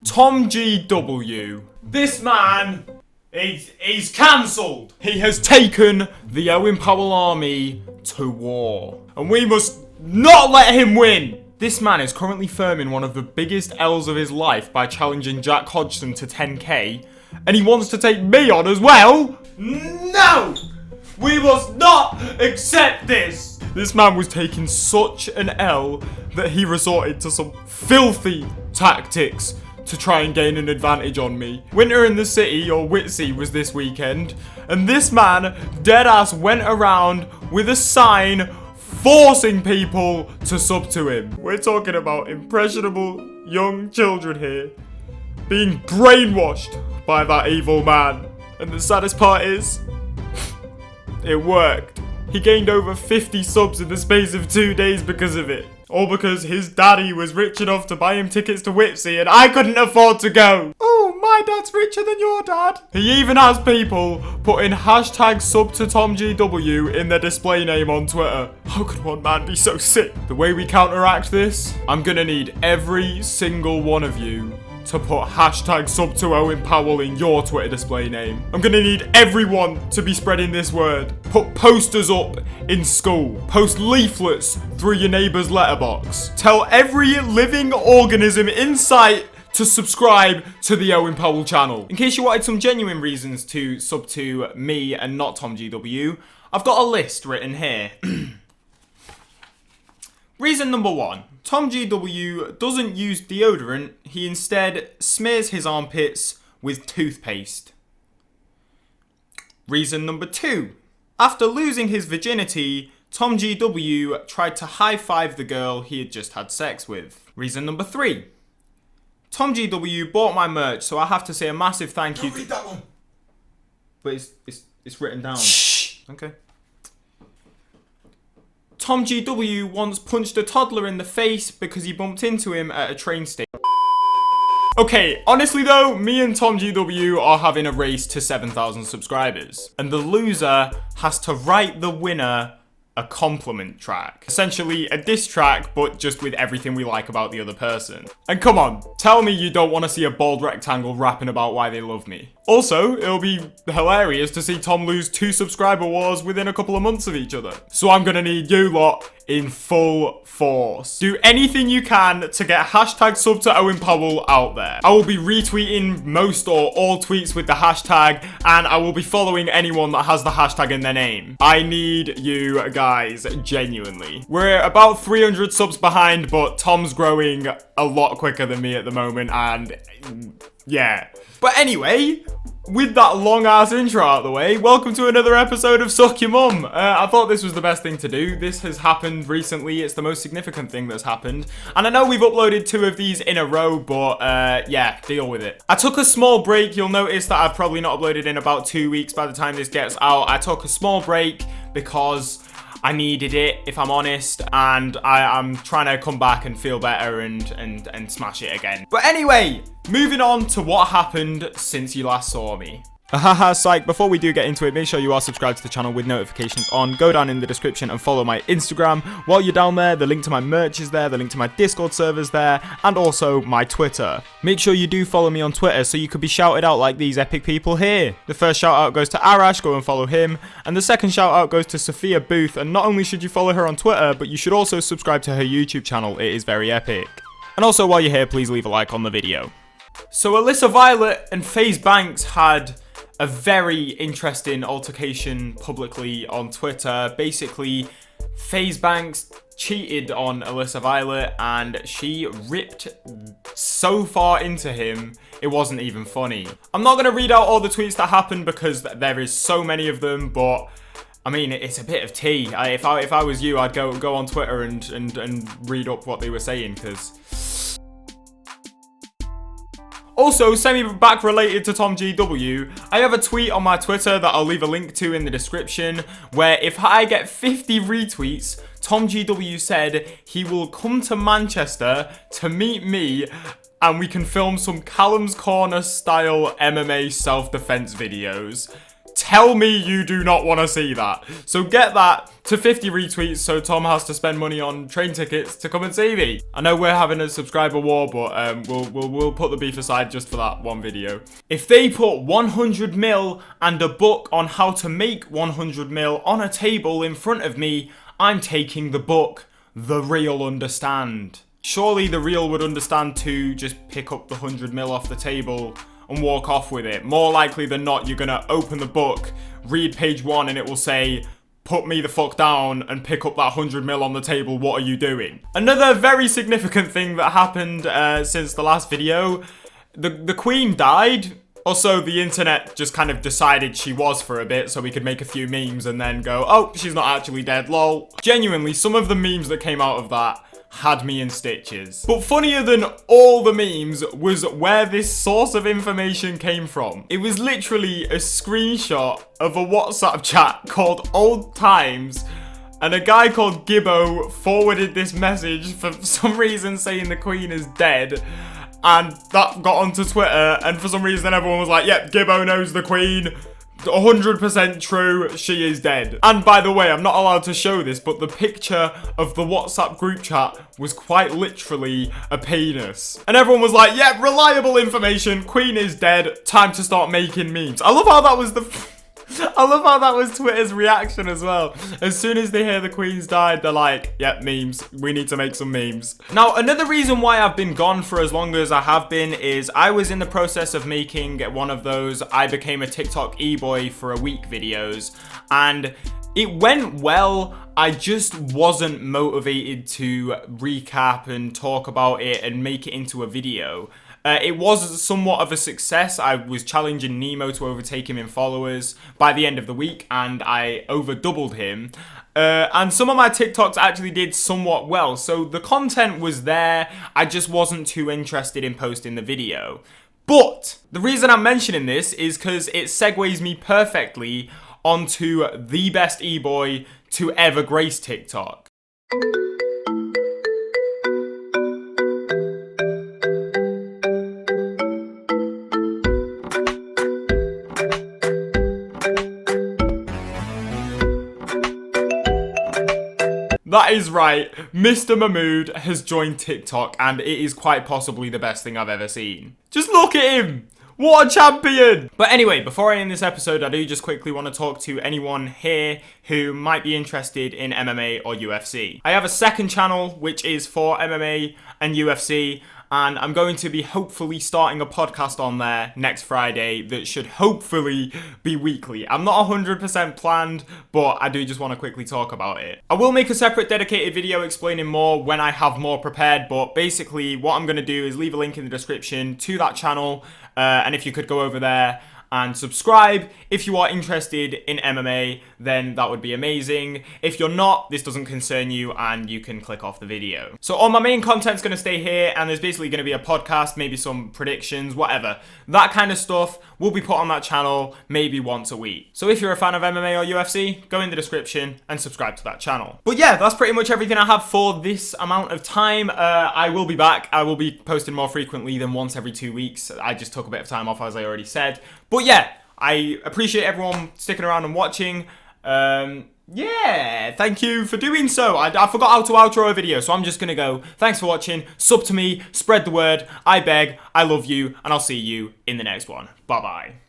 TomGW. This man, he's cancelled. He has taken the Owen Powell army to war. And we must not let him win. This man is currently firming one of the biggest L's of his life by challenging Jack Hodgson to 10k. And he wants to take me on as well? No! We must not accept this! This man was taking such an L that he resorted to some filthy tactics to try and gain an advantage on me. Winter in the City, or Witsy, was this weekend, and this man deadass went around with a sign forcing people to sub to him. We're talking about impressionable young children here being brainwashed by that evil man. And the saddest part is, it worked. He gained over 50 subs in the space of 2 days because of it. All because his daddy was rich enough to buy him tickets to Witsy and I couldn't afford to go. Oh, my dad's richer than your dad. He even has people putting hashtag sub to TomGW in their display name on Twitter. How could one man be so sick? The way we counteract this, I'm gonna need every single one of you to put hashtag sub to Owen Powell in your Twitter display name. I'm gonna need everyone to be spreading this word. Put posters up in school. Post leaflets through your neighbour's letterbox. Tell every living organism in sight to subscribe to the Owen Powell channel. In case you wanted some genuine reasons to sub to me and not TomGW, I've got a list written here. Reason number 1. TomGW doesn't use deodorant, he instead smears his armpits with toothpaste. Reason number 2. After losing his virginity, TomGW tried to high-five the girl he had just had sex with. Reason number 3. TomGW bought my merch, so I have to say a massive thank you. Don't read that one. But it's written down. Shh. Okay. TomGW once punched a toddler in the face because he bumped into him at a train station. Okay, honestly though, me and TomGW are having a race to 7,000 subscribers. And the loser has to write the winner a compliment track. Essentially a diss track, but just with everything we like about the other person. And come on, tell me you don't want to see a bald rectangle rapping about why they love me. Also, it'll be hilarious to see Tom lose 2 subscriber wars within a couple of months of each other. So I'm gonna need you lot in full force. Do anything you can to get hashtag sub to Owen Powell out there. I will be retweeting most or all tweets with the hashtag, and I will be following anyone that has the hashtag in their name. I need you guys, genuinely. We're about 300 subs behind, but Tom's growing a lot quicker than me at the moment, and yeah. But anyway, with that long-ass intro out of the way, welcome to another episode of Suck Your Mum. I thought this was the best thing to do. This has happened recently. It's the most significant thing that's happened. And I know we've uploaded 2 of these in a row, but yeah, deal with it. I took a small break. You'll notice that I've probably not uploaded in about 2 weeks by the time this gets out. I took a small break because I needed it, if I'm honest, and I'm trying to come back and feel better and smash it again. But anyway, moving on to what happened since you last saw me. Haha, psych. Before we do get into it, make sure you are subscribed to the channel with notifications on. Go down in the description and follow my Instagram. While you're down there, the link to my merch is there, the link to my Discord server's there, and also my Twitter. Make sure you do follow me on Twitter so you could be shouted out like these epic people here. The first shout out goes to Arash, go and follow him. And the second shout out goes to Sophia Booth, and not only should you follow her on Twitter, but you should also subscribe to her YouTube channel. It is very epic. And also, while you're here, please leave a like on the video. So Alyssa Violet and FaZe Banks had a very interesting altercation publicly on Twitter. Basically, FaZe Banks cheated on Alyssa Violet and she ripped so far into him, it wasn't even funny. I'm not going to read out all the tweets that happened because there is so many of them, but I mean, it's a bit of tea. If I was you, I'd go on Twitter and read up what they were saying, because also, semi-back related to TomGW, I have a tweet on my Twitter that I'll leave a link to in the description, where if I get 50 retweets, TomGW said he will come to Manchester to meet me and we can film some Callum's Corner style MMA self-defense videos. Tell me you do not want to see that. So get that to 50 retweets so Tom has to spend money on train tickets to come and see me. I know we're having a subscriber war, but we'll put the beef aside just for that one video. If they put 100 mil and a book on how to make 100 mil on a table in front of me, I'm taking the book. The real understand. Surely the real would understand to just pick up the 100 mil off the table and walk off with it. More likely than not, you're gonna open the book, read page 1, and it will say, put me the fuck down and pick up that 100 mil on the table. What are you doing? Another very significant thing that happened since the last video, the Queen died. Also, the internet just kind of decided she was for a bit so we could make a few memes and then go, oh, she's not actually dead, lol. Genuinely, some of the memes that came out of that had me in stitches. But funnier than all the memes was where this source of information came from. It was literally a screenshot of a WhatsApp chat called Old Times, and a guy called Gibbo forwarded this message for some reason saying the Queen is dead. And that got onto Twitter, and for some reason everyone was like, yep, Gibbo knows the Queen. 100% true, she is dead. And by the way, I'm not allowed to show this, but the picture of the WhatsApp group chat was quite literally a penis. And everyone was like, yeah, reliable information, Queen is dead, time to start making memes. I love how that was Twitter's reaction as well. As soon as they hear the Queen's died, they're like, yep, memes. We need to make some memes. Now, another reason why I've been gone for as long as I have been is I was in the process of making one of those I became a TikTok e-boy for a week videos. And it went well. I just wasn't motivated to recap and talk about it and make it into a video. It was somewhat of a success. I was challenging Nemo to overtake him in followers by the end of the week, and I over doubled him. And some of my TikToks actually did somewhat well, so the content was there. I just wasn't too interested in posting the video. But the reason I'm mentioning this is because it segues me perfectly onto the best e-boy to ever grace TikTok. That is right, Mr. Mahmood has joined TikTok and it is quite possibly the best thing I've ever seen. Just look at him! What a champion! But anyway, before I end this episode, I do just quickly want to talk to anyone here who might be interested in MMA or UFC. I have a second channel which is for MMA and UFC, and I'm going to be hopefully starting a podcast on there next Friday that should hopefully be weekly. I'm not 100% planned, but I do just want to quickly talk about it. I will make a separate dedicated video explaining more when I have more prepared, but basically what I'm going to do is leave a link in the description to that channel, and if you could go over there and subscribe if you are interested in MMA, then that would be amazing. If you're not, this doesn't concern you and you can click off the video. So all my main content's going to stay here, and there's basically going to be a podcast, maybe some predictions, whatever. That kind of stuff will be put on that channel maybe once a week. So if you're a fan of MMA or UFC, go in the description and subscribe to that channel. But yeah, that's pretty much everything I have for this amount of time. I will be back. I will be posting more frequently than once every 2 weeks. I just took a bit of time off, as I already said. But yeah, I appreciate everyone sticking around and watching. Yeah, thank you for doing so. I forgot how to outro a video, so I'm just gonna go. Thanks for watching. Sub to me, spread the word. I beg, I love you, and I'll see you in the next one. Bye-bye.